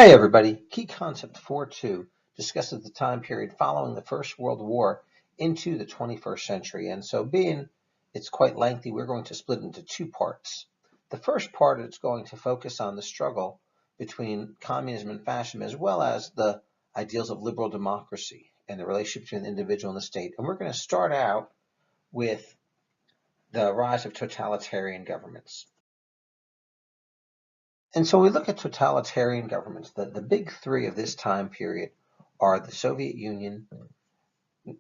Hey everybody, key concept 4.2 discusses the time period following the First World War into the 21st century. And so being it's quite lengthy, we're going to split it into two parts. The first part is going to focus on the struggle between communism and fascism, as well as the ideals of liberal democracy and the relationship between the individual and the state. And we're going to start out with the rise of totalitarian governments. And so we look at totalitarian governments. The big three of this time period are the Soviet Union,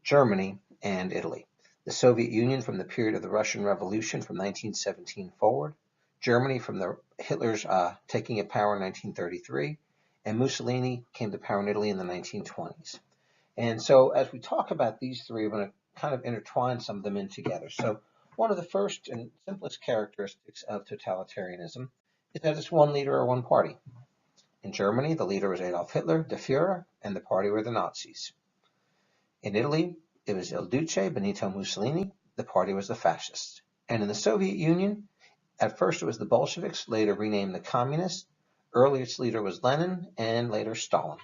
Germany, and Italy. The Soviet Union from the period of the Russian Revolution from 1917 forward, Germany from Hitler's taking of power in 1933, and Mussolini came to power in Italy in the 1920s. And so as we talk about these three, we're going to kind of intertwine some of them in together. So one of the first and simplest characteristics of totalitarianism is that it's one leader or one party. In Germany, the leader was Adolf Hitler, the Führer, and the party were the Nazis. In Italy, it was Il Duce, Benito Mussolini, the party was the Fascists. And in the Soviet Union, at first it was the Bolsheviks, later renamed the Communists. Earlier its leader was Lenin, and later Stalin.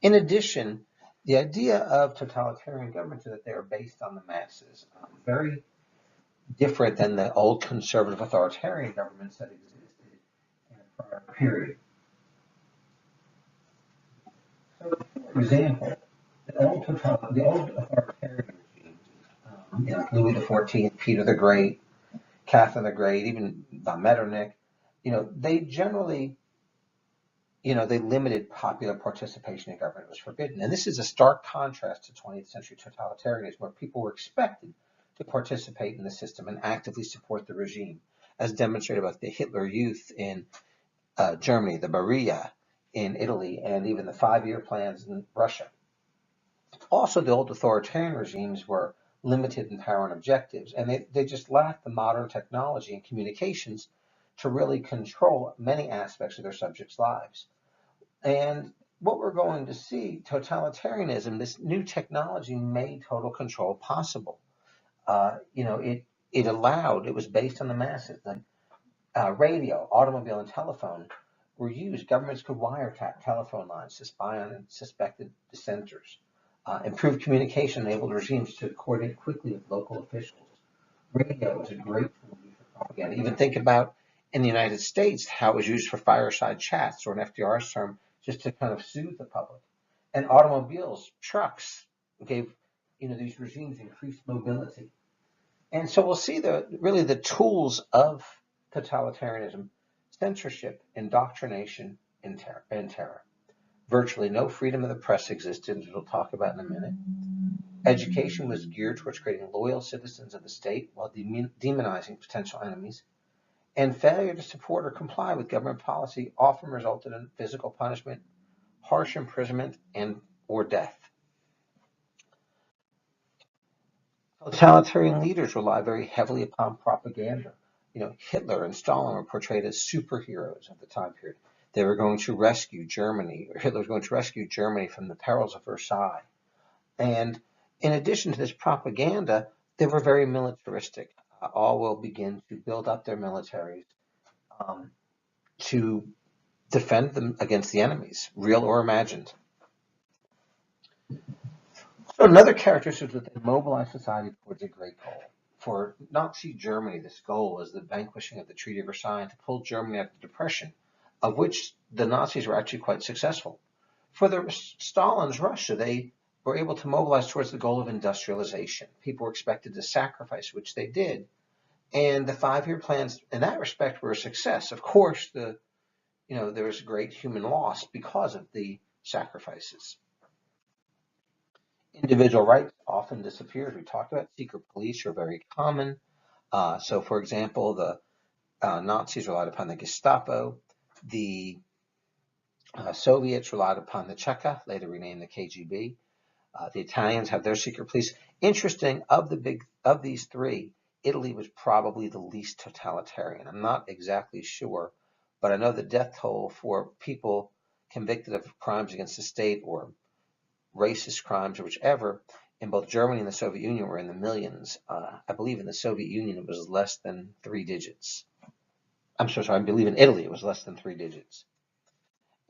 In addition, the idea of totalitarian governments is that they are based on the masses, very different than the old conservative authoritarian governments that existed in a prior period. So, for example, the old authoritarian regimes, like Louis XIV, Peter the Great, Catherine the Great, even Metternich, they generally, they limited popular participation in government. It was forbidden. And this is a stark contrast to 20th century totalitarianism, where people were expected to participate in the system and actively support the regime, as demonstrated by the Hitler Youth in Germany, the Beria in Italy, and even the 5-year plans in Russia. Also, the old authoritarian regimes were limited in power and objectives, and they just lacked the modern technology and communications to really control many aspects of their subjects' lives. And what we're going to see, totalitarianism, this new technology made total control possible. It was based on the masses. Radio, automobile, and telephone were used. Governments could wiretap telephone lines to spy on suspected dissenters. Improved communication enabled regimes to coordinate quickly with local officials. Radio was a great tool for propaganda. Even think about in the United States how it was used for fireside chats, or in FDR's term, just to kind of soothe the public. And automobiles, trucks gave these regimes increased mobility. And so we'll see the tools of totalitarianism: censorship, indoctrination, and terror. Virtually no freedom of the press existed, as we'll talk about in a minute. Education was geared towards creating loyal citizens of the state while demonizing potential enemies. And failure to support or comply with government policy often resulted in physical punishment, harsh imprisonment, or death. Totalitarian leaders rely very heavily upon propaganda. Hitler and Stalin were portrayed as superheroes of the time period. They were going to rescue Germany, or Hitler was going to rescue Germany from the perils of Versailles. And in addition to this propaganda, they were very militaristic. All will begin to build up their militaries to defend them against the enemies, real or imagined. So another characteristic was that they mobilized society towards a great goal. For Nazi Germany, this goal was the vanquishing of the Treaty of Versailles and to pull Germany out of the depression, of which the Nazis were actually quite successful. For Stalin's Russia, they were able to mobilize towards the goal of industrialization. People were expected to sacrifice, which they did. And the 5-year plans, in that respect, were a success. Of course, there was great human loss because of the sacrifices. Individual rights often disappeared. We talked about secret police are very common. So, for example, the Nazis relied upon the Gestapo. The Soviets relied upon the Cheka, later renamed the KGB. The Italians have their secret police. Interesting, of these three, Italy was probably the least totalitarian. I'm not exactly sure, but I know the death toll for people convicted of crimes against the state or racist crimes or whichever in both Germany and the Soviet Union were in the millions. I believe in the Soviet Union it was less than 3 digits. I'm so sorry, I believe in Italy it was less than 3 digits.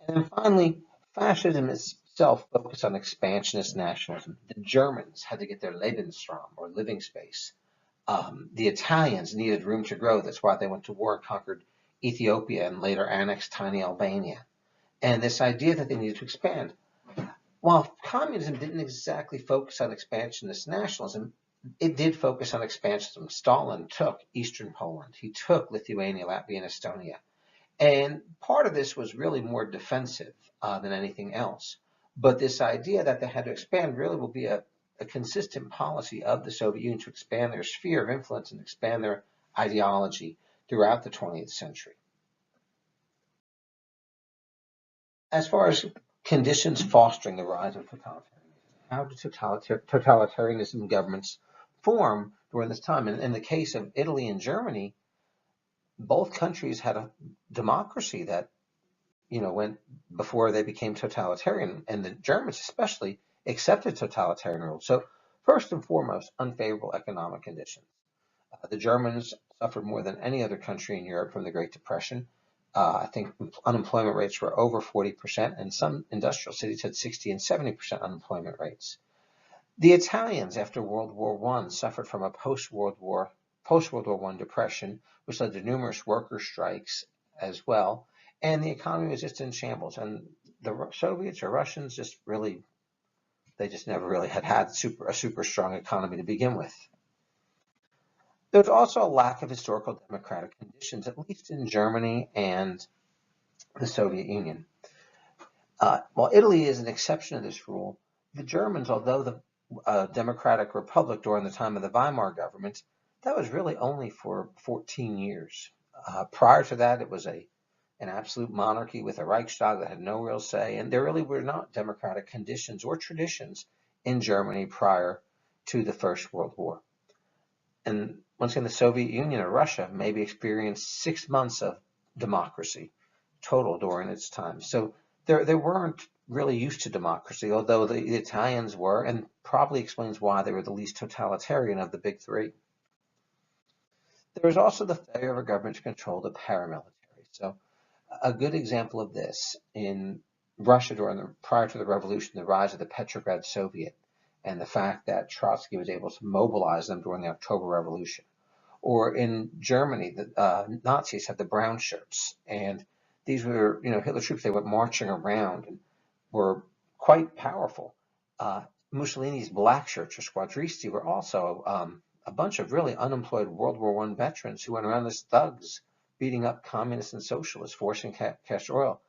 And then finally, fascism itself focused on expansionist nationalism. The Germans had to get their Lebensraum, or living space. The Italians needed room to grow. That's why they went to war and conquered Ethiopia and later annexed tiny Albania. And this idea that they needed to expand. While communism didn't exactly focus on expansionist nationalism, it did focus on expansionism. Stalin took Eastern Poland. He took Lithuania, Latvia, and Estonia. And part of this was really more defensive than anything else. But this idea that they had to expand really will be a consistent policy of the Soviet Union to expand their sphere of influence and expand their ideology throughout the 20th century. As far as conditions fostering the rise of totalitarianism, how did totalitarianism governments form during this time? In the case of Italy and Germany, both countries had a democracy that went before they became totalitarian, and the Germans especially accepted totalitarian rule. So first and foremost, unfavorable economic conditions. The Germans suffered more than any other country in Europe from the Great Depression. I think unemployment rates were over 40%, and some industrial cities had 60 and 70% unemployment rates. The Italians, after World War I, suffered from a post-World War I depression, which led to numerous worker strikes as well, and the economy was just in shambles. And the Soviets or Russians they just never really had a super strong economy to begin with. There's also a lack of historical democratic conditions, at least in Germany and the Soviet Union. While Italy is an exception to this rule, the Germans, although the democratic republic during the time of the Weimar government, that was really only for 14 years. Prior to that, it was an absolute monarchy with a Reichstag that had no real say, and there really were not democratic conditions or traditions in Germany prior to the First World War. And once again, the Soviet Union or Russia maybe experienced 6 months of democracy total during its time. So they weren't really used to democracy, although the Italians were, and probably explains why they were the least totalitarian of the big three. There was also the failure of a government to control the paramilitary. So a good example of this in Russia prior to the revolution, the rise of the Petrograd Soviet, and the fact that Trotsky was able to mobilize them during the October Revolution. Or in Germany, the Nazis had the brown shirts, and these were, Hitler troops. They went marching around and were quite powerful. Mussolini's black shirts or squadristi were also a bunch of really unemployed World War I veterans who went around as thugs, beating up communists and socialists, forcing cash oil.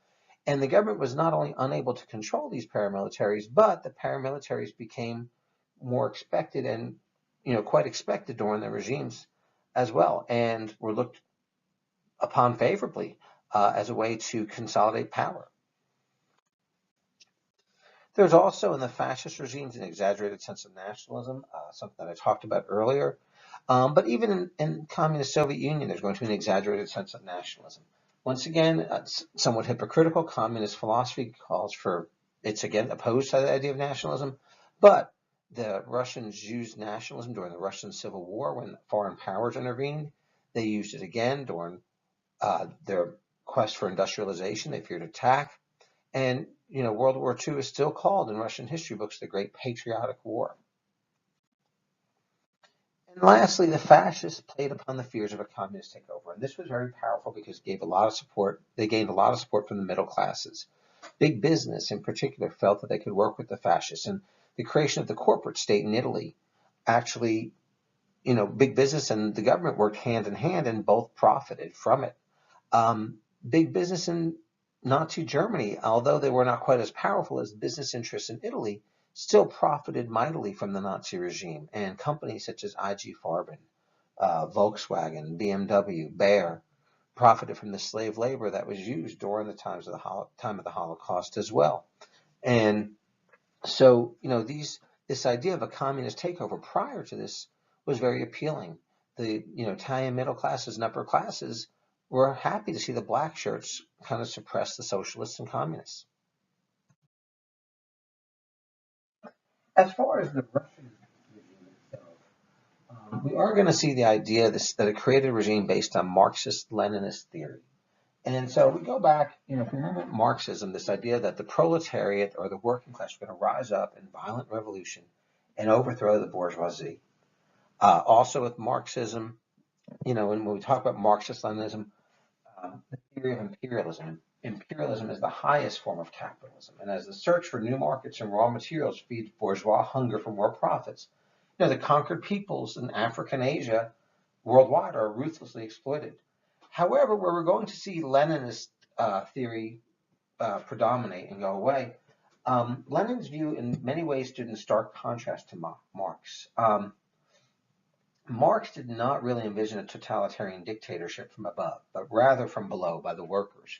And the government was not only unable to control these paramilitaries, but the paramilitaries became more expected and, quite expected during the regimes as well, and were looked upon favorably as a way to consolidate power. There's also in the fascist regimes an exaggerated sense of nationalism, something that I talked about earlier. But even in communist Soviet Union, there's going to be an exaggerated sense of nationalism. Once again, it's somewhat hypocritical. Communist philosophy calls for, it's again opposed to the idea of nationalism, but the Russians used nationalism during the Russian Civil War when foreign powers intervened. They used it again during their quest for industrialization. They feared attack. And, World War II is still called in Russian history books the Great Patriotic War. And lastly, the fascists played upon the fears of a communist takeover. And this was very powerful because it gave a lot of support. They gained a lot of support from the middle classes. Big business in particular felt that they could work with the fascists. And the creation of the corporate state in Italy actually, big business and the government worked hand in hand and both profited from it. Big business in Nazi Germany, although they were not quite as powerful as business interests in Italy, still profited mightily from the Nazi regime, and companies such as IG Farben, Volkswagen, BMW, Bayer profited from the slave labor that was used during the time of the Holocaust as well. And so, this idea of a communist takeover prior to this was very appealing. The, Italian middle classes and upper classes were happy to see the black shirts kind of suppress the socialists and communists. As far as the Russian regime itself, we are going to see the idea that it created a regime based on Marxist-Leninist theory. And so we go back, if we remember Marxism, this idea that the proletariat or the working class are going to rise up in violent revolution and overthrow the bourgeoisie. Also with Marxism, and when we talk about Marxist-Leninism, the theory of imperialism. Imperialism is the highest form of capitalism, and as the search for new markets and raw materials feeds bourgeois hunger for more profits, the conquered peoples in Africa and Asia worldwide are ruthlessly exploited. However, where we're going to see Leninist theory predominate and go away, Lenin's view in many ways stood in stark contrast to Marx. Marx did not really envision a totalitarian dictatorship from above, but rather from below by the workers.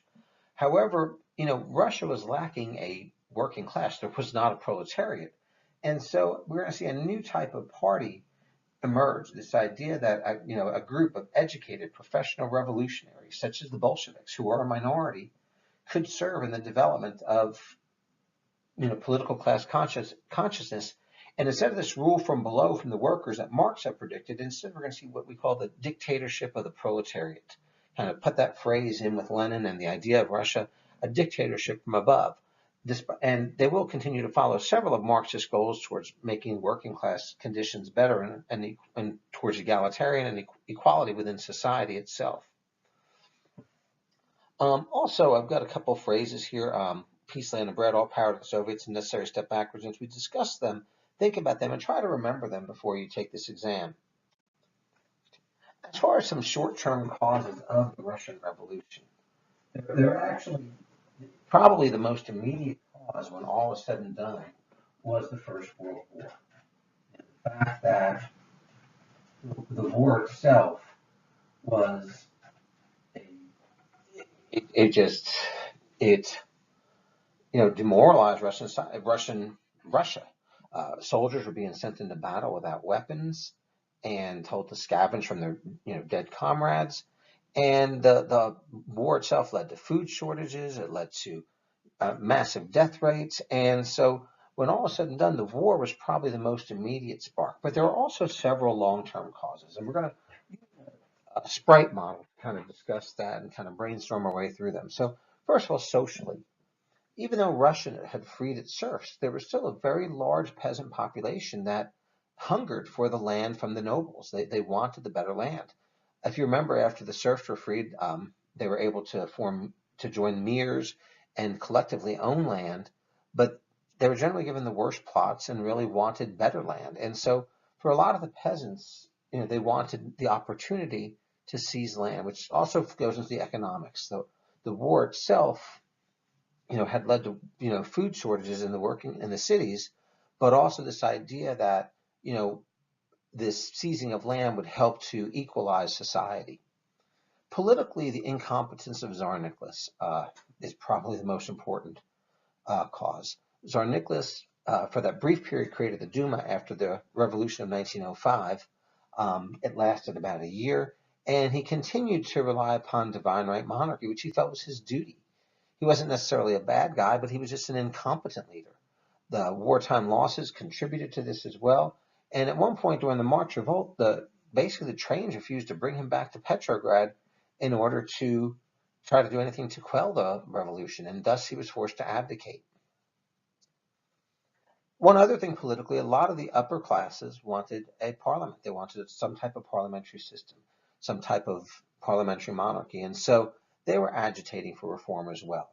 However, Russia was lacking a working class. There was not a proletariat. And so we're going to see a new type of party emerge, this idea that a group of educated professional revolutionaries, such as the Bolsheviks, who are a minority, could serve in the development of political class consciousness. And instead of this rule from below from the workers that Marx had predicted, instead we're going to see what we call the dictatorship of the proletariat. Kind of put that phrase in with Lenin and the idea of Russia, a dictatorship from above. And they will continue to follow several of Marxist goals towards making working class conditions better and towards egalitarian and equality within society itself. Also, I've got a couple of phrases here. Peace, land, and bread, all power to the Soviets, a necessary step backwards. And as we discuss them, think about them and try to remember them before you take this exam. As far as some short-term causes of the Russian Revolution, they're actually probably the most immediate cause when all is said and done was the First World War. And the fact that the war itself was demoralized Russia. Soldiers were being sent into battle without weapons and told to scavenge from their dead comrades. And the war itself led to food shortages. It led to massive death rates. And so when all is said and done, the war was probably the most immediate spark. But there are also several long-term causes. And we're going to use a sprite model to kind of discuss that and kind of brainstorm our way through them. So first of all, socially. Even though Russia had freed its serfs, there was still a very large peasant population that hungered for the land from the nobles. They wanted the better land. If you remember, after the serfs were freed, they were able to join mirs and collectively own land, but they were generally given the worst plots and really wanted better land. And so for a lot of the peasants, they wanted the opportunity to seize land, which also goes into the economics. So the war itself had led to food shortages in the cities, but also this idea that this seizing of land would help to equalize society. Politically, the incompetence of Tsar Nicholas is probably the most important cause. Tsar Nicholas, for that brief period, created the Duma after the Revolution of 1905. It lasted about a year, and he continued to rely upon divine right monarchy, which he felt was his duty. He wasn't necessarily a bad guy, but he was just an incompetent leader. The wartime losses contributed to this as well. And at one point during the March Revolt, basically the trains refused to bring him back to Petrograd in order to try to do anything to quell the revolution, and thus he was forced to abdicate. One other thing politically, a lot of the upper classes wanted a parliament. They wanted some type of parliamentary system, some type of parliamentary monarchy, and so they were agitating for reform as well.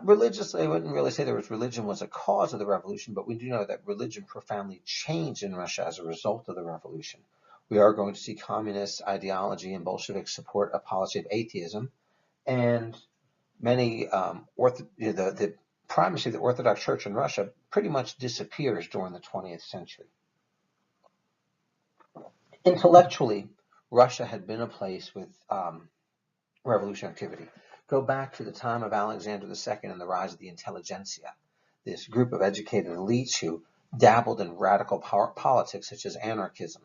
Religiously, I wouldn't really say religion was a cause of the revolution, but we do know that religion profoundly changed in Russia as a result of the revolution. We are going to see communist ideology and Bolsheviks support a policy of atheism, and many the primacy of the Orthodox Church in Russia pretty much disappears during the 20th century. Intellectually, Russia had been a place with revolution activity. Go back to the time of Alexander II and the rise of the intelligentsia, this group of educated elites who dabbled in radical politics such as anarchism,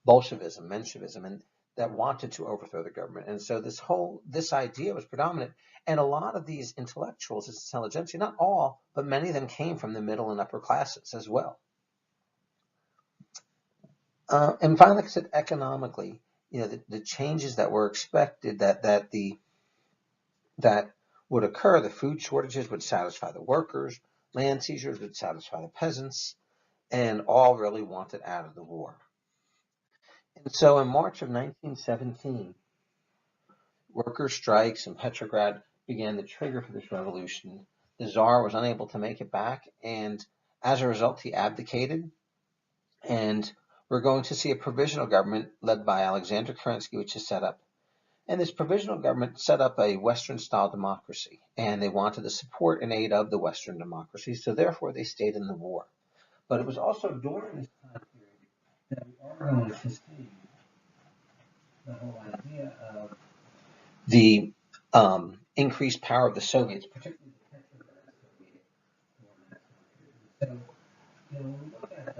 Bolshevism, Menshevism, and that wanted to overthrow the government. And so this idea was predominant. And a lot of these intellectuals, this intelligentsia, not all, but many of them came from the middle and upper classes as well. And finally, like I said, economically, the changes that were expected that would occur, the food shortages would satisfy the workers, land seizures would satisfy the peasants, and all really wanted out of the war. And so in March of 1917, worker strikes in Petrograd began the trigger for this revolution. The Tsar was unable to make it back, and as a result, he abdicated. And we're going to see a provisional government led by Alexander Kerensky, which is set up. And this provisional government set up a Western-style democracy, and they wanted the support and aid of the Western democracy, so therefore they stayed in the war. But it was also during this time period that we are going to see the whole idea of the increased power of the Soviets, particularly the Petrograd Soviet. So, when we look at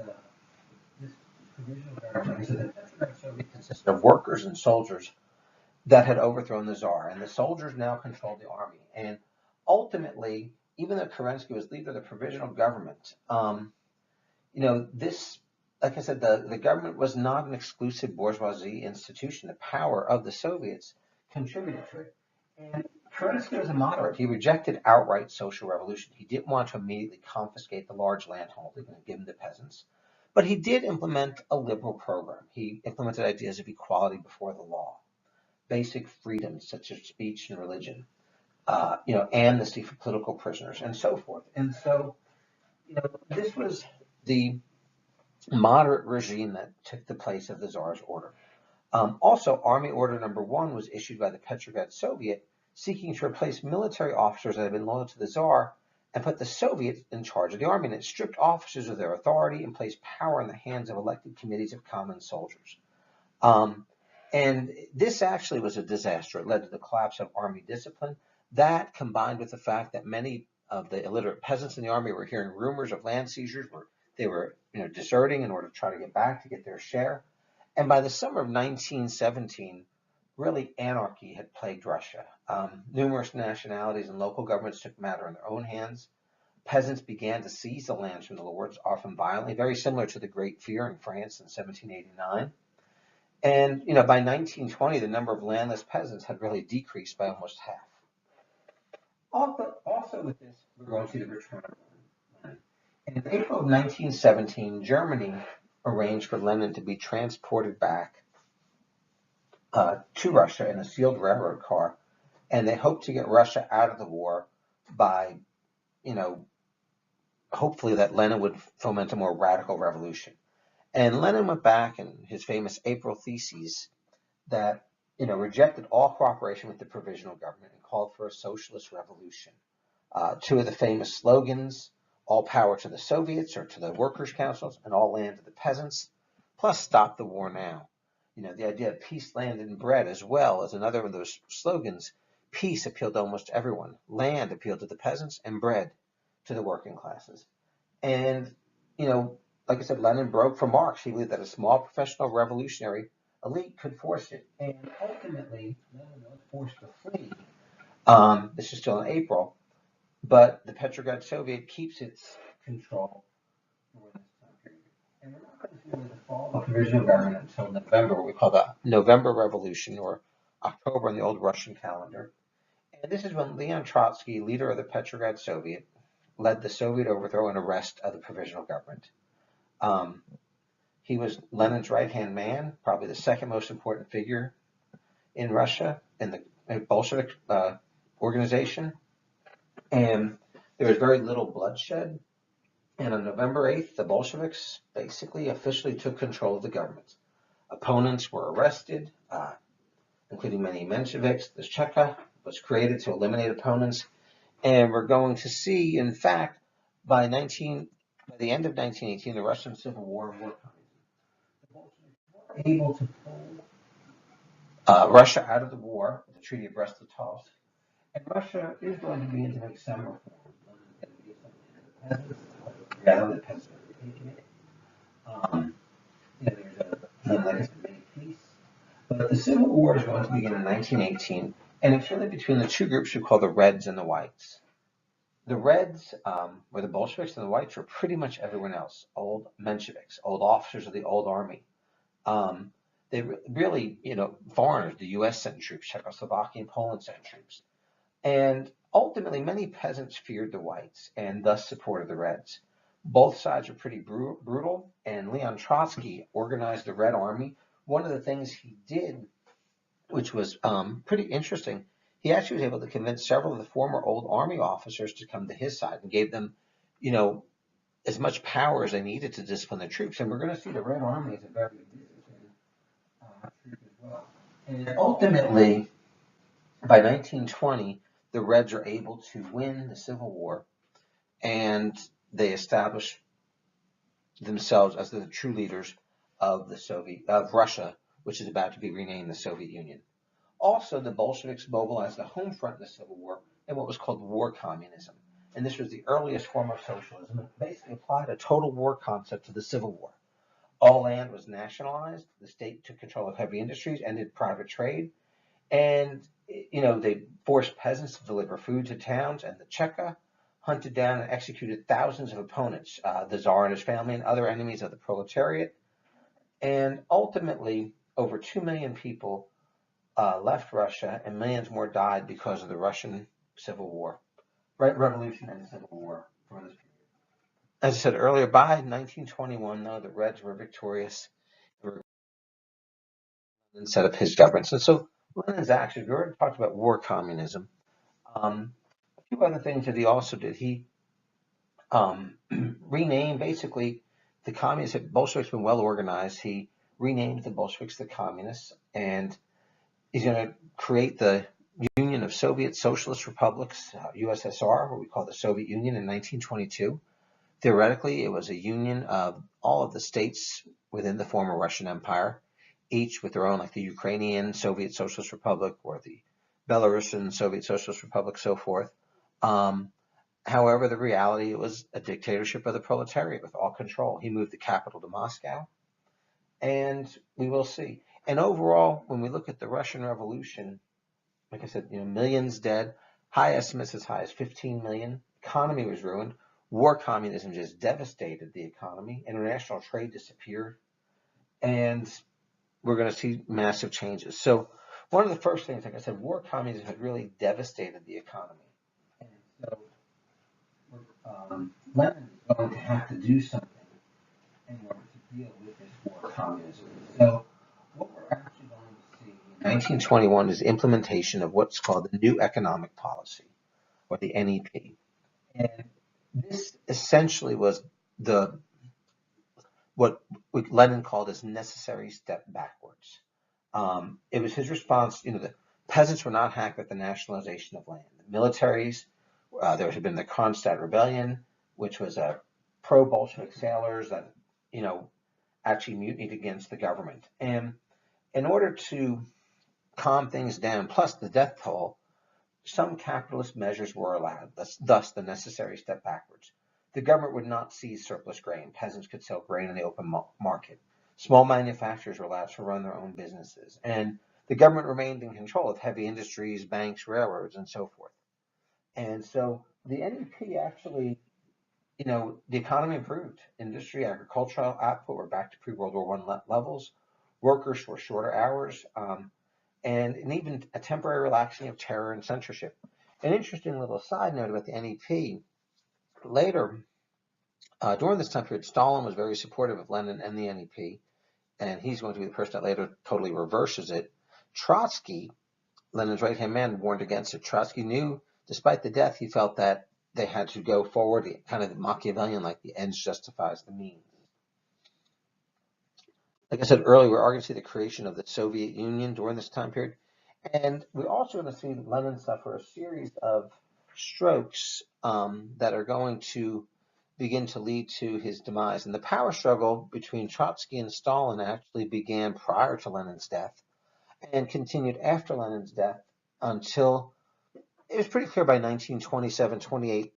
this provisional government, so the Petrograd Soviet consisted of workers and soldiers that had overthrown the Tsar, and the soldiers now controlled the army. And ultimately, even though Kerensky was leader of the provisional government, this, like I said, the government was not an exclusive bourgeoisie institution. The power of the Soviets contributed to it. And Kerensky was a moderate. He rejected outright social revolution. He didn't want to immediately confiscate the large landholding and give them to peasants. But he did implement a liberal program. He implemented ideas of equality before the law, basic freedoms such as speech and religion, amnesty for political prisoners, and so forth. And so, this was the moderate regime that took the place of the Tsar's order. Also, Army Order Number 1 was issued by the Petrograd Soviet, seeking to replace military officers that had been loyal to the Tsar and put the Soviets in charge of the army. And it stripped officers of their authority and placed power in the hands of elected committees of common soldiers. And this actually was a disaster. It led to the collapse of army discipline. That, combined with the fact that many of the illiterate peasants in the army were hearing rumors of land seizures, where they were deserting in order to try to get back to get their share. And by the summer of 1917, really anarchy had plagued Russia. Numerous nationalities and local governments took matter in their own hands. Peasants began to seize the lands from the lords, often violently, very similar to the Great Fear in France in 1789. And by 1920, the number of landless peasants had really decreased by almost half. Also with this, we're going to see the return of Lenin. And in April of 1917, Germany arranged for Lenin to be transported back to Russia in a sealed railroad car, and they hoped to get Russia out of the war by, hopefully that Lenin would foment a more radical revolution. And Lenin went back in his famous April theses that rejected all cooperation with the provisional government and called for a socialist revolution. Two of the famous slogans: all power to the Soviets or to the workers' councils, and all land to the peasants, plus stop the war now. The idea of peace, land, and bread as well as another of those slogans. Peace appealed to almost everyone. Land appealed to the peasants, and bread to the working classes. And, like I said, Lenin broke from Marx. He believed that a small professional revolutionary elite could force it. And ultimately, Lenin was forced to flee. This is still in April, but the Petrograd Soviet keeps its control for this time period. And we're not going to see the fall of the provisional government until November, what we call the November Revolution, or October in the old Russian calendar. And this is when Leon Trotsky, leader of the Petrograd Soviet, led the Soviet overthrow and arrest of the provisional government. He was Lenin's right-hand man, probably the second most important figure in Russia, in the Bolshevik organization. And there was very little bloodshed. And on November 8th, the Bolsheviks basically officially took control of the government. Opponents were arrested, including many Mensheviks. The Cheka was created to eliminate opponents. And we're going to see, in fact, by the end of 1918, the Russian Civil War coming. The Bolsheviks were able to pull Russia out of the war with the Treaty of Brest-Litovsk, and Russia is going to begin to make some reforms. The peasants are taking it. There's like I said, peace. But the Civil War is going to begin in 1918, and it's really between the two groups we call the Reds and the Whites. The Reds were the Bolsheviks, and the Whites were pretty much everyone else, old Mensheviks, old officers of the old army. They really, foreigners, the U.S. sent troops, Czechoslovakia and Poland sent troops. And ultimately, many peasants feared the whites and thus supported the Reds. Both sides were pretty brutal, and Leon Trotsky organized the Red Army. One of the things he did, which was pretty interesting, he actually was able to convince several of the former old army officers to come to his side and gave them, you know, as much power as they needed to discipline the troops. And we're going to see the Red Army as a very disciplined troop as well. And ultimately, by 1920, the Reds are able to win the Civil War, and they establish themselves as the true leaders of Russia, which is about to be renamed the Soviet Union. Also, the Bolsheviks mobilized the home front in the Civil War in what was called war communism. And this was the earliest form of socialism. It basically applied a total war concept to the Civil War. All land was nationalized. The state took control of heavy industries, ended private trade, and they forced peasants to deliver food to towns. And the Cheka hunted down and executed thousands of opponents, the Tsar and his family, and other enemies of the proletariat. And ultimately, over 2 million people left Russia, and millions more died because of the Russian Civil War, Revolution and Civil War for this period. As I said earlier, by 1921, though, the Reds were victorious and set up his government. And so Lenin's actions, we already talked about war communism. A few other things that he also did. He renamed basically the communists. Bolsheviks been well organized. He renamed the Bolsheviks the communists, and he's going to create the Union of Soviet Socialist Republics, USSR, what we call the Soviet Union, in 1922. Theoretically, it was a union of all of the states within the former Russian Empire, each with their own, like the Ukrainian Soviet Socialist Republic or the Belarusian Soviet Socialist Republic, so forth. However, the reality was a dictatorship of the proletariat with all control. He moved the capital to Moscow, and we will see. And overall, when we look at the Russian Revolution, like I said, millions dead, high estimates as high as 15 million. Economy was ruined. War communism just devastated the economy. International trade disappeared, and we're going to see massive changes. So one of the first things, like I said, war communism had really devastated the economy. And so Lenin is going to have to do something in order to deal with this war communism. So what we're actually going to see in 1921 is implementation of what's called the New Economic Policy, or the NEP. And this essentially was what Lenin called as necessary step backwards. It was his response. The peasants were not happy with the nationalization of land. The militaries, there had been the Kronstadt Rebellion, which was a pro-Bolshevik sailors that actually mutinied against the government. And in order to calm things down, plus the death toll, some capitalist measures were allowed, thus the necessary step backwards. The government would not seize surplus grain. Peasants could sell grain in the open market. Small manufacturers were allowed to run their own businesses. And the government remained in control of heavy industries, banks, railroads, and so forth. And so the NEP actually, the economy improved. Industry, agricultural output were back to pre-World War I levels. Workers were shorter hours. And even a temporary relaxing of terror and censorship. An interesting little side note about the NEP, later, during this time period, Stalin was very supportive of Lenin and the NEP, and he's going to be the person that later totally reverses it. Trotsky, Lenin's right-hand man, warned against it. Trotsky knew, despite the death, he felt that they had to go forward, kind of Machiavellian, like the ends justifies the means. Like I said earlier, we're going to see the creation of the Soviet Union during this time period. And we're also going to see Lenin suffer a series of strokes that are going to begin to lead to his demise. And the power struggle between Trotsky and Stalin actually began prior to Lenin's death and continued after Lenin's death until it was pretty clear by 1927, 28. I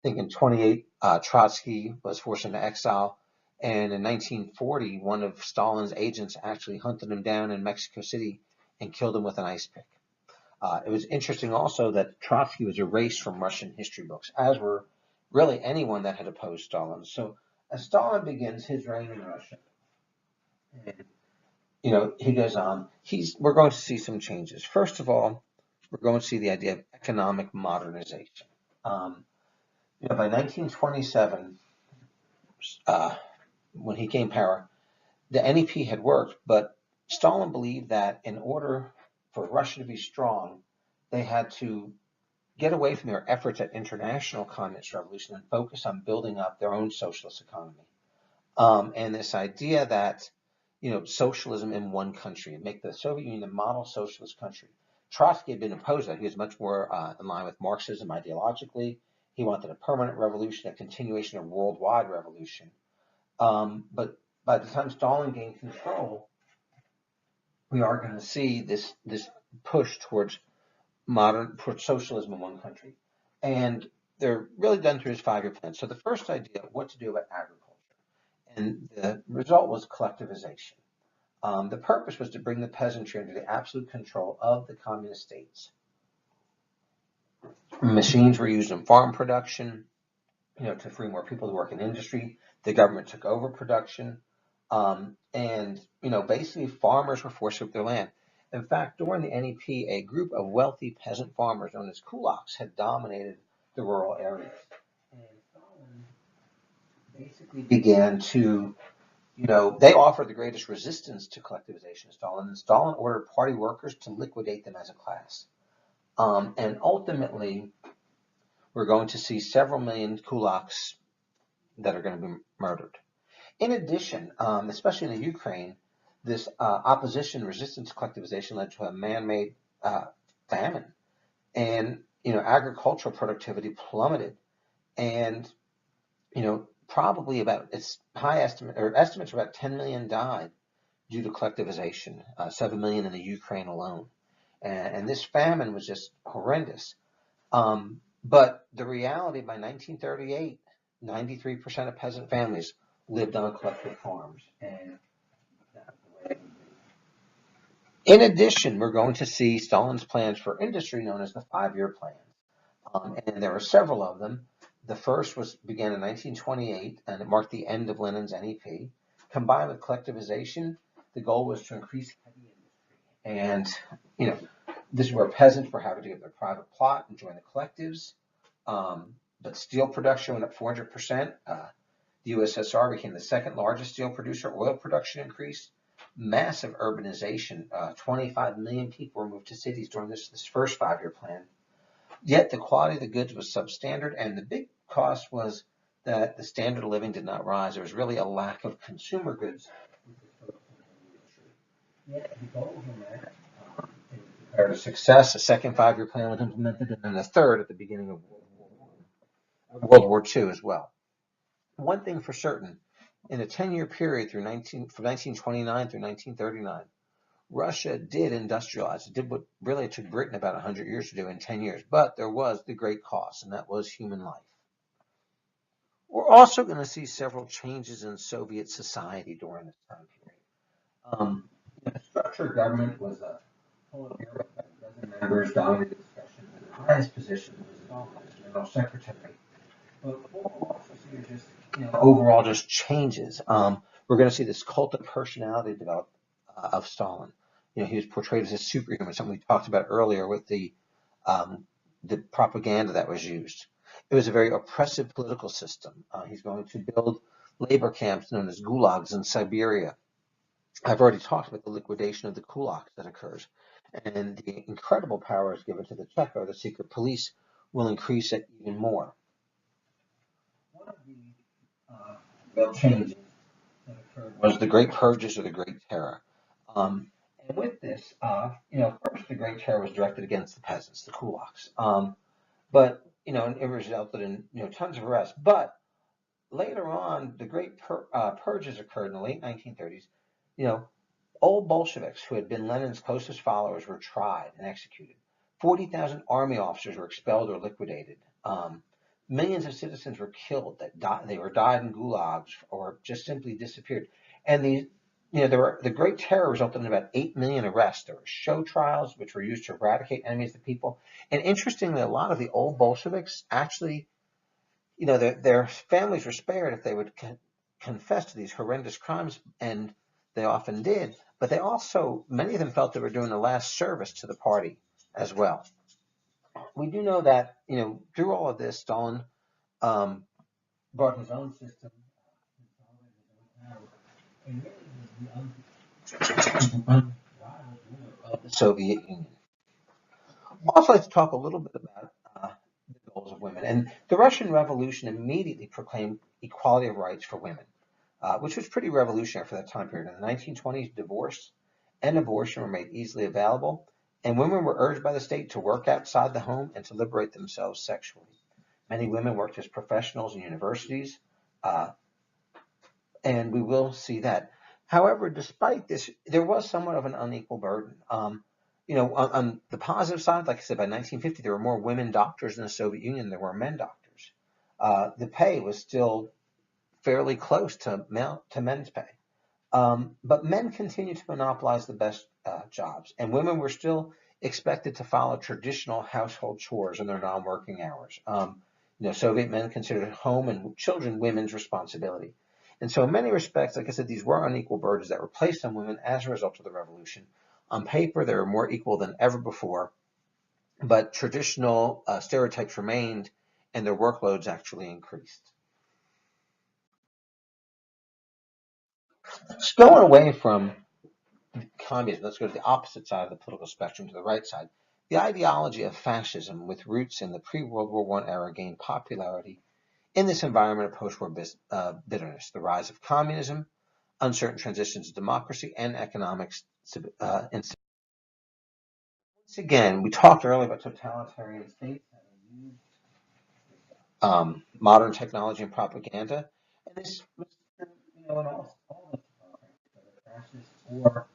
think in 28, Trotsky was forced into exile. And in 1940, one of Stalin's agents actually hunted him down in Mexico City and killed him with an ice pick. It was interesting also that Trotsky was erased from Russian history books, as were really anyone that had opposed Stalin. So as Stalin begins his reign in Russia, And, he goes on, we're going to see some changes. First of all, we're going to see the idea of economic modernization. By 1927, when he gained power, the NEP had worked, but Stalin believed that in order for Russia to be strong, they had to get away from their efforts at international communist revolution and focus on building up their own socialist economy. And this idea that, socialism in one country and make the Soviet Union a model socialist country. Trotsky had been opposed to that. He was much more in line with Marxism ideologically. He wanted a permanent revolution, a continuation of worldwide revolution. But by the time Stalin gained control, we are going to see this push towards socialism in one country. And they're really done through his 5-year plan. So the first idea, what to do about agriculture. And the result was collectivization. The purpose was to bring the peasantry under the absolute control of the communist states. Machines were used in farm production, to free more people to work in industry. The government took over production. And basically farmers were forced to give their land. In fact, during the NEP, a group of wealthy peasant farmers known as kulaks had dominated the rural areas. And Stalin basically began to, they offered the greatest resistance to collectivization, Stalin, and Stalin ordered party workers to liquidate them as a class. And ultimately, we're going to see several million kulaks that are going to be murdered. In addition, especially in the Ukraine, this opposition resistance to collectivization led to a man-made famine, and agricultural productivity plummeted, and probably about its estimates are about 10 million died due to collectivization, 7 million in the Ukraine alone, and this famine was just horrendous. But the reality, by 1938, 93% of peasant families lived on collective farms, and in addition, we're going to see Stalin's plans for industry, known as the 5-year plan. And there were several of them. The first began in 1928, and it marked the end of Lenin's NEP. Combined with collectivization, the goal was to increase heavy industry. And, this is where peasants were having to get their private plot and join the collectives. But steel production went up 400%. The USSR became the second largest steel producer. Oil production increased. Massive urbanization. 25 million people were moved to cities during this first 5-year plan. Yet the quality of the goods was substandard, and the big cost was that the standard of living did not rise. There was really a lack of consumer goods. Yet the goals were met. It was a success. A second 5-year plan was implemented, and then a third at the beginning of World War II as well. One thing for certain, in a 10-year period from 1929 through 1939, Russia did industrialize. It did what really took Britain about 100 years to do in 10 years. But there was the great cost, and that was human life. We're also going to see several changes in Soviet society during this time period. The structure of government was a whole area with a dozen members, dominated discussion, and the highest position was Stalin's general secretary. But what we'll also see are just, overall just changes. We're going to see this cult of personality develop of Stalin. He was portrayed as a superhuman, something we talked about earlier with the propaganda that was used. It was a very oppressive political system. He's going to build labor camps known as gulags in Siberia. I've already talked about the liquidation of the kulaks that occurs, and the incredible powers given to the Cheka, the secret police, will increase it even more. One of the real changes that occurred was the Great Purges or the Great Terror. And with this, first the Great Terror was directed against the peasants, the kulaks. But it resulted in tons of arrests. But later on, the Great Purges occurred in the late 1930s. Old Bolsheviks who had been Lenin's closest followers were tried and executed. 40,000 army officers were expelled or liquidated. Millions of citizens were killed that died in gulags or just simply disappeared. And the Great Terror resulted in about 8 million arrests. There were show trials which were used to eradicate enemies of the people. And interestingly, a lot of the old Bolsheviks actually, their families were spared if they would confess to these horrendous crimes. And They often did, but they also, many of them felt they were doing the last service to the party as well. We do know that, through all of this, Stalin um, brought his own system and really was the unrivaled ruler of the Soviet Union. I'd also like to talk a little bit about the goals of women. And the Russian Revolution immediately proclaimed equality of rights for women, which was pretty revolutionary for that time period. In the 1920s, divorce and abortion were made easily available, and women were urged by the state to work outside the home and to liberate themselves sexually. Many women worked as professionals in universities, uh, and we will see that. However, despite this, there was somewhat of an unequal burden. On the positive side, like I said, by 1950, there were more women doctors in the Soviet Union than there were men doctors. The pay was still fairly close to men's pay. But men continued to monopolize the best jobs, and women were still expected to follow traditional household chores in their non-working hours. Soviet men considered home and children women's responsibility. And so, in many respects, like I said, these were unequal burdens that were placed on women as a result of the revolution. On paper, they were more equal than ever before, but traditional stereotypes remained, and their workloads actually increased. Just going away from communism, let's go to the opposite side of the political spectrum, to the right side. The ideology of fascism, with roots in the pre-World War I era, gained popularity in this environment of post-war bitterness. The rise of communism, uncertain transitions to democracy, and economic instability. Once again, we talked earlier about totalitarian states that use modern technology and propaganda, and this was, in all the fascists or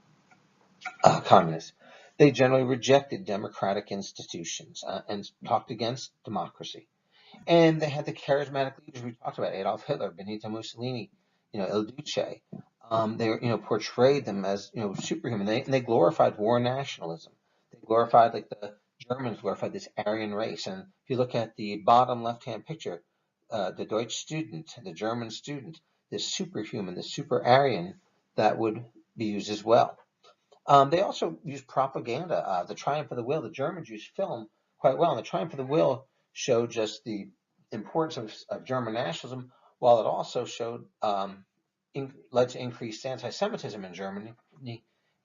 communists. They generally rejected democratic institutions and talked against democracy. And they had the charismatic leaders we talked about: Adolf Hitler, Benito Mussolini, Il Duce. They portrayed them as superhuman. And they glorified war nationalism. They glorified, like the Germans glorified, this Aryan race. And if you look at the bottom left-hand picture, the Deutsch student, the German student, this superhuman, this super Aryan, that would be used as well. They also used propaganda. The Triumph of the Will. The Germans used film quite well. And the Triumph of the Will showed just the importance of German nationalism, while it also showed led to increased anti-Semitism in Germany,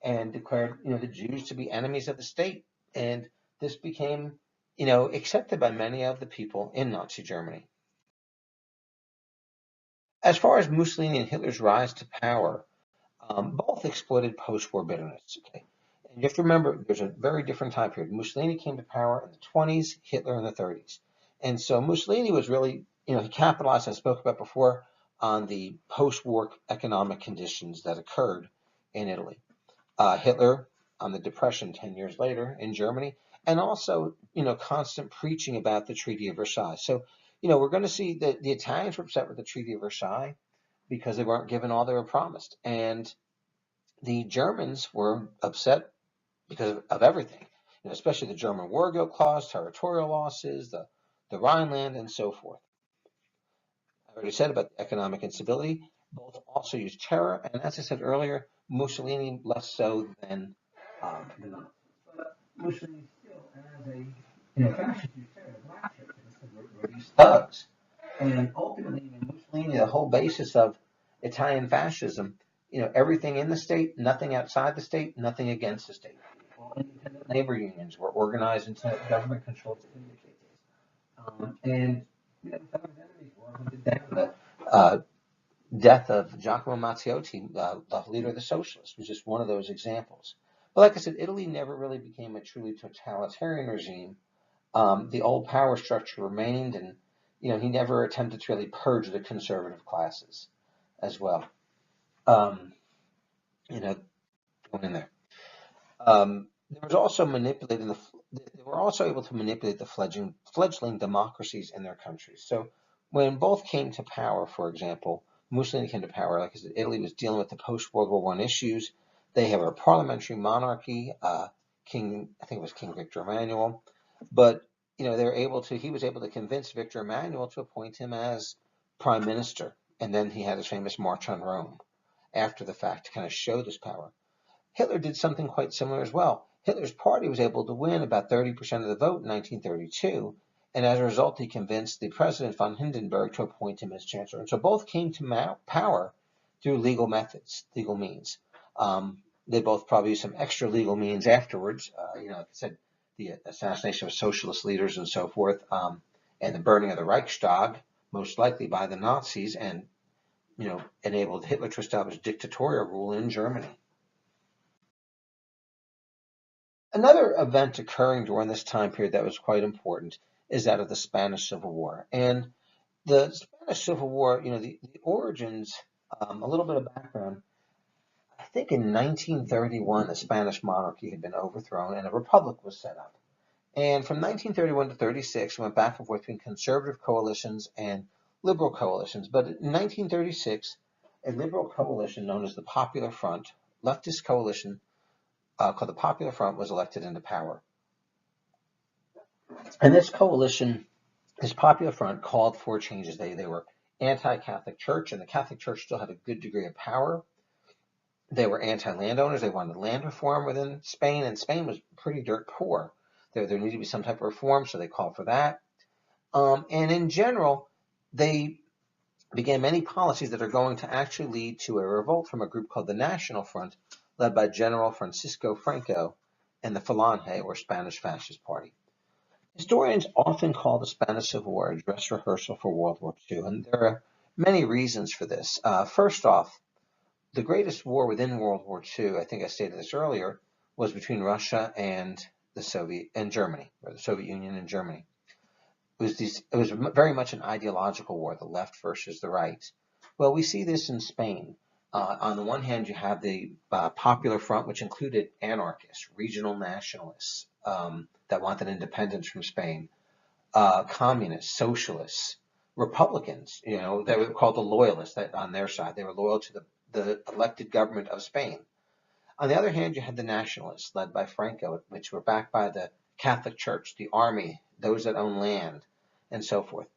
and declared the Jews to be enemies of the state. And this became accepted by many of the people in Nazi Germany. As far as Mussolini and Hitler's rise to power, both exploited post-war bitterness. Okay? And you have to remember, there's a very different time period. Mussolini came to power in the 20s, Hitler in the 30s. And so Mussolini was really, he capitalized, as I spoke about before, on the post-war economic conditions that occurred in Italy. Hitler on the Depression 10 years later in Germany, and also, constant preaching about the Treaty of Versailles. So, we're going to see that the Italians were upset with the Treaty of Versailles because they weren't given all they were promised. And the Germans were upset because of everything, especially the German war guilt clause, territorial losses, the Rhineland, and so forth. I already said about the economic instability. Both also used terror, and as I said earlier, Mussolini less so than the Nazis. But Mussolini still, as a fascist, used terror. The black church were these thugs, and ultimately, Mussolini, the whole basis of Italian fascism, everything in the state, nothing outside the state, nothing against the state. All independent labor unions were organized into government-controlled syndicate. And some of his enemies were hunted down. The death of Giacomo Matteotti, the leader of the socialists, was just one of those examples. But like I said, Italy never really became a truly totalitarian regime. The old power structure remained, and he never attempted to really purge the conservative classes as well. Going in there. There was also they were also able to manipulate the fledgling democracies in their countries. So when both came to power, for example, Mussolini came to power, like I said, Italy was dealing with the post-World War I issues. They have a parliamentary monarchy, I think it was King Victor Emmanuel, but he was able to convince Victor Emmanuel to appoint him as prime minister, and then he had his famous March on Rome. after the fact to kind of show this power. Hitler did something quite similar as well. Hitler's party was able to win about 30% of the vote in 1932, and as a result, he convinced the president von Hindenburg to appoint him as chancellor. And so both came to power through legal methods, legal means. They both probably used some extra legal means afterwards. Like I said, the assassination of socialist leaders and so forth, and the burning of the Reichstag, most likely by the Nazis, and enabled Hitler to establish dictatorial rule in Germany. Another event occurring during this time period that was quite important is that of the Spanish Civil War. And the Spanish Civil War, the origins, a little bit of background. I think in 1931, the Spanish monarchy had been overthrown and a republic was set up. And from 1931 to 36, went back and forth between conservative coalitions and liberal coalitions. But in 1936, a liberal coalition known as the Popular Front, leftist coalition called the Popular Front, was elected into power. And this coalition, this Popular Front, called for changes. They were anti-Catholic Church, and the Catholic Church still had a good degree of power. They were anti-landowners. They wanted land reform within Spain, and Spain was pretty dirt poor. There needed to be some type of reform, so they called for that. And in general, they began many policies that are going to actually lead to a revolt from a group called the National Front, led by General Francisco Franco and the Falange, or Spanish Fascist Party. Historians often call the Spanish Civil War a dress rehearsal for World War II, and there are many reasons for this. First off, the greatest war within World War II, I think I stated this earlier, was between Russia and Germany, or the Soviet Union and Germany. It was very much an ideological war, the left versus the right. Well, we see this in Spain. On the one hand, you have the Popular Front, which included anarchists, regional nationalists that wanted independence from Spain, communists, socialists, Republicans, they were called the loyalists. That on their side, they were loyal to the elected government of Spain. On the other hand, you had the nationalists, led by Franco, which were backed by the Catholic Church, the army, those that own land, and so forth.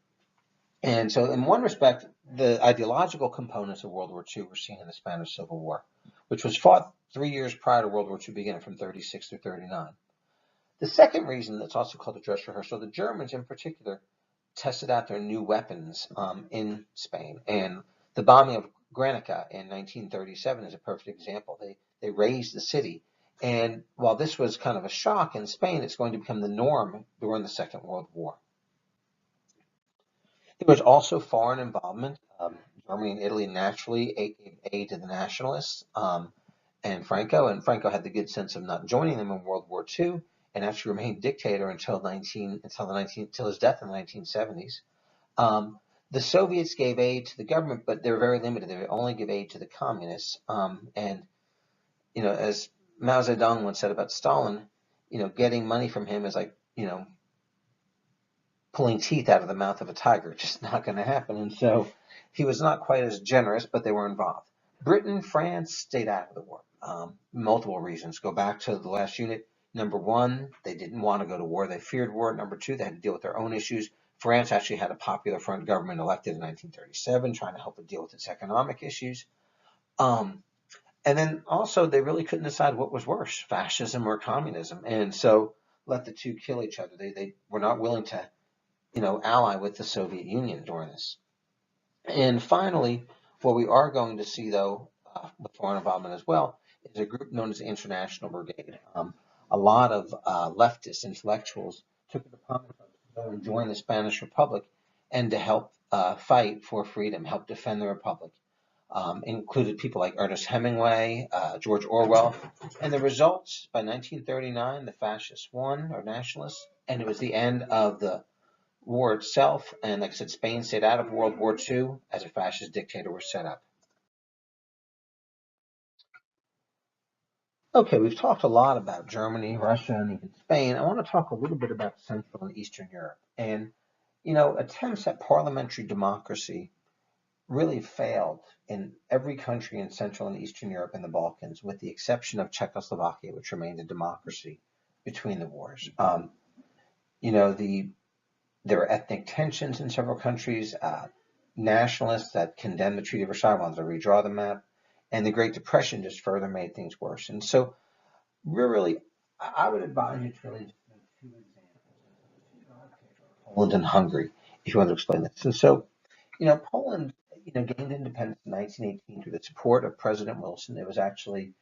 And so in one respect, the ideological components of World War II were seen in the Spanish Civil War, which was fought 3 years prior to World War II beginning, from 36 through 39. The second reason that's also called a dress rehearsal, the Germans in particular tested out their new weapons in Spain. And the bombing of Guernica in 1937 is a perfect example. They razed the city. And while this was kind of a shock in Spain, it's going to become the norm during the Second World War. There was also foreign involvement. Germany and Italy naturally gave aid to the nationalists and Franco had the good sense of not joining them in World War II, and actually remained dictator until his death in the 1970s. The Soviets gave aid to the government, but they were very limited. They would only give aid to the communists. As Mao Zedong once said about Stalin, getting money from him is like, pulling teeth out of the mouth of a tiger. Just not going to happen. And so he was not quite as generous, but they were involved. Britain, France stayed out of the war. Multiple reasons. Go back to the last unit. Number one, they didn't want to go to war. They feared war. Number two, they had to deal with their own issues. France actually had a Popular Front government elected in 1937, trying to help it deal with its economic issues. And then also, they really couldn't decide what was worse, fascism or communism. And so let the two kill each other. They were not willing to ally with the Soviet Union during this. And finally, what we are going to see, though, with foreign involvement as well, is a group known as the International Brigade. A lot of leftist intellectuals took it upon themselves to go and join the Spanish Republic and to help fight for freedom, help defend the Republic. Included people like Ernest Hemingway, George Orwell. And the results, by 1939, the fascists won, or nationalists, and it was the end of the war itself, and like I said, Spain stayed out of World War II as a fascist dictator was set up. Okay, we've talked a lot about Germany, Russia, and even Spain. I want to talk a little bit about Central and Eastern Europe. And, attempts at parliamentary democracy really failed in every country in Central and Eastern Europe and the Balkans, with the exception of Czechoslovakia, which remained a democracy between the wars. There were ethnic tensions in several countries, nationalists that condemned the Treaty of Versailles wanted to redraw the map, and the Great Depression just further made things worse. And so we're really, I would advise you to really just make two examples, Poland and Hungary, if you want to explain this. And so, Poland, gained independence in 1918 through the support of President Wilson. It was actually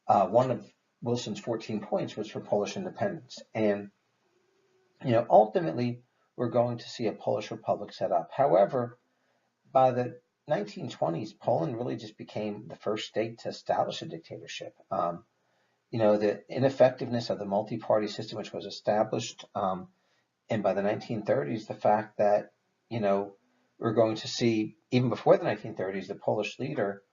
one of Wilson's 14 points was for Polish independence. And, ultimately, we're going to see a Polish Republic set up. However, by the 1920s, Poland really just became the first state to establish a dictatorship. The ineffectiveness of the multi-party system, which was established, and by the 1930s, the fact that, we're going to see, even before the 1930s, the Polish leader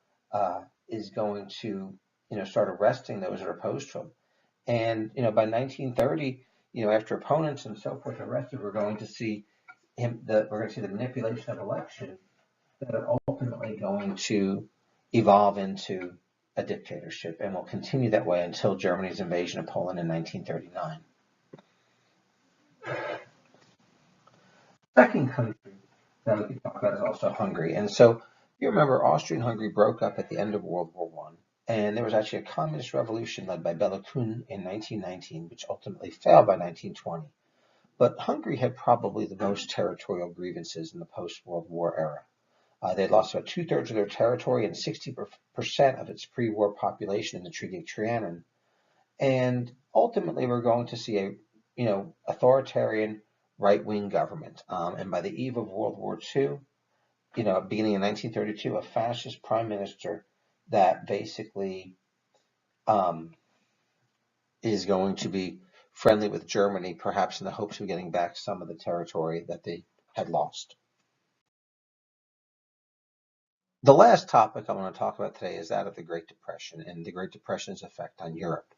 is going to, start arresting those that are opposed to him. And, by 1930, after opponents and so forth are arrested, we're going to see the manipulation of elections that are ultimately going to evolve into a dictatorship and will continue that way until Germany's invasion of Poland in 1939. Second country that we can talk about is also Hungary. And so you remember Austria-Hungary broke up at the end of World War I, and there was actually a communist revolution led by Bela Kun in 1919, which ultimately failed by 1920. But Hungary had probably the most territorial grievances in the post-World War era. They had lost about 2/3 of their territory and 60% of its pre-war population in the Treaty of Trianon. And ultimately, we're going to see a, authoritarian right-wing government. And by the eve of World War II, beginning in 1932, a fascist prime minister that basically is going to be friendly with Germany, perhaps in the hopes of getting back some of the territory that they had lost. The last topic I want to talk about today is that of the Great Depression and the Great Depression's effect on Europe.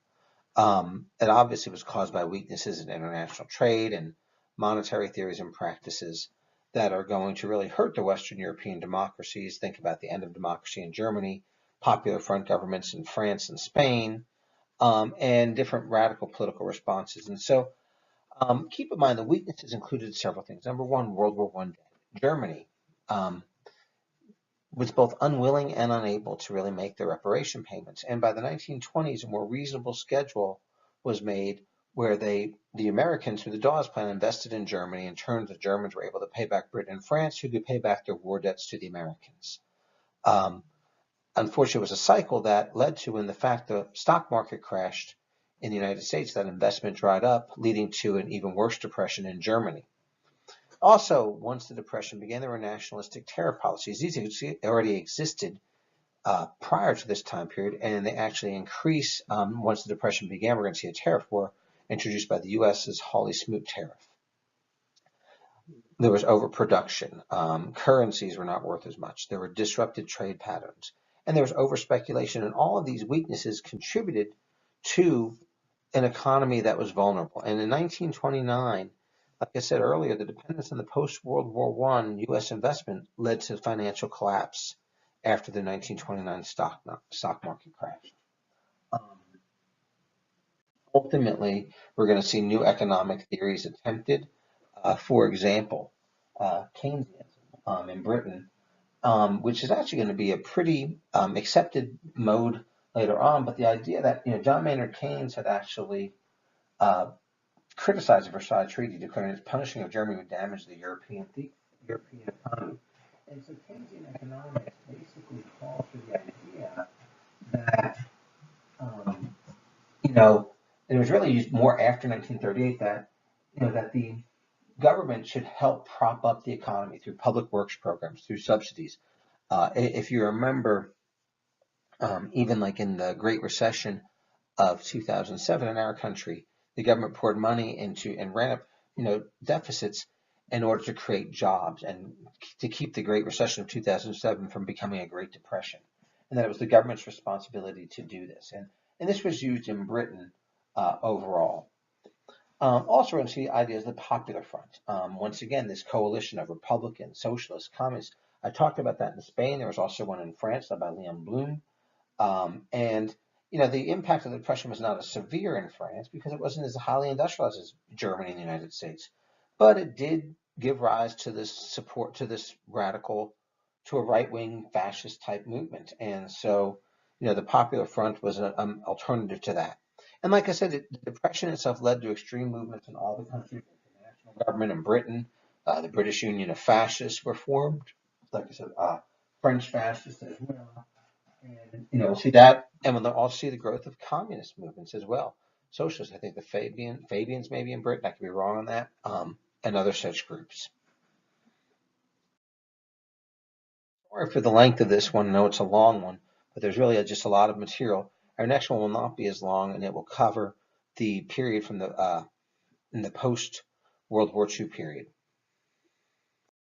It obviously was caused by weaknesses in international trade and monetary theories and practices that are going to really hurt the Western European democracies. Think about the end of democracy in Germany, popular front governments in France and Spain, and different radical political responses. And so keep in mind the weaknesses included several things. Number one, World War I debt. Germany was both unwilling and unable to really make their reparation payments. And by the 1920s, a more reasonable schedule was made where the Americans, through the Dawes Plan, invested in Germany. In turn, the Germans were able to pay back Britain and France, who could pay back their war debts to the Americans. Unfortunately, it was a cycle that led to, when the stock market crashed in the United States, that investment dried up, leading to an even worse depression in Germany. Also, once the Depression began, there were nationalistic tariff policies. These already existed prior to this time period, and they actually increase once the Depression began. We're going to see a tariff war introduced by the U.S.'s Hawley-Smoot tariff. There was overproduction. Currencies were not worth as much. There were disrupted trade patterns, and there was overspeculation. And all of these weaknesses contributed to an economy that was vulnerable. And in 1929, like I said earlier, the dependence on the post-World War I U.S. investment led to financial collapse after the 1929 stock market crash. Ultimately, we're going to see new economic theories attempted. For example, Keynesianism in Britain, which is actually going to be a pretty accepted mode later on. But the idea that John Maynard Keynes had actually criticized the Versailles Treaty, declaring its punishing of Germany would damage the European economy. And so Keynesian economics basically calls for the idea that, it was really used more after 1938 that, that the government should help prop up the economy through public works programs, through subsidies. If you remember, even like in the Great Recession of 2007 in our country, the government poured money into and ran up, deficits in order to create jobs and to keep the Great Recession of 2007 from becoming a Great Depression. And that it was the government's responsibility to do this. And this was used in Britain overall. Also, we're going to see ideas of the Popular Front. Once again, this coalition of Republicans, Socialists, Communists. I talked about that in Spain. There was also one in France led by Leon Blum. The impact of the Depression was not as severe in France because it wasn't as highly industrialized as Germany and the United States. But it did give rise to this support to this radical, to a right-wing fascist type movement. And so, the Popular Front was an alternative to that. And like I said, the Depression itself led to extreme movements in all the countries. The national government in Britain, the British Union of Fascists were formed. Like I said, French fascists as well. And we'll see that, and we'll also see the growth of communist movements as well. Socialists, I think the Fabians maybe in Britain, I could be wrong on that, and other such groups. Sorry for the length of this one. I know it's a long one, but there's really just a lot of material. Our next one will not be as long, and it will cover the period from in the post World War II period.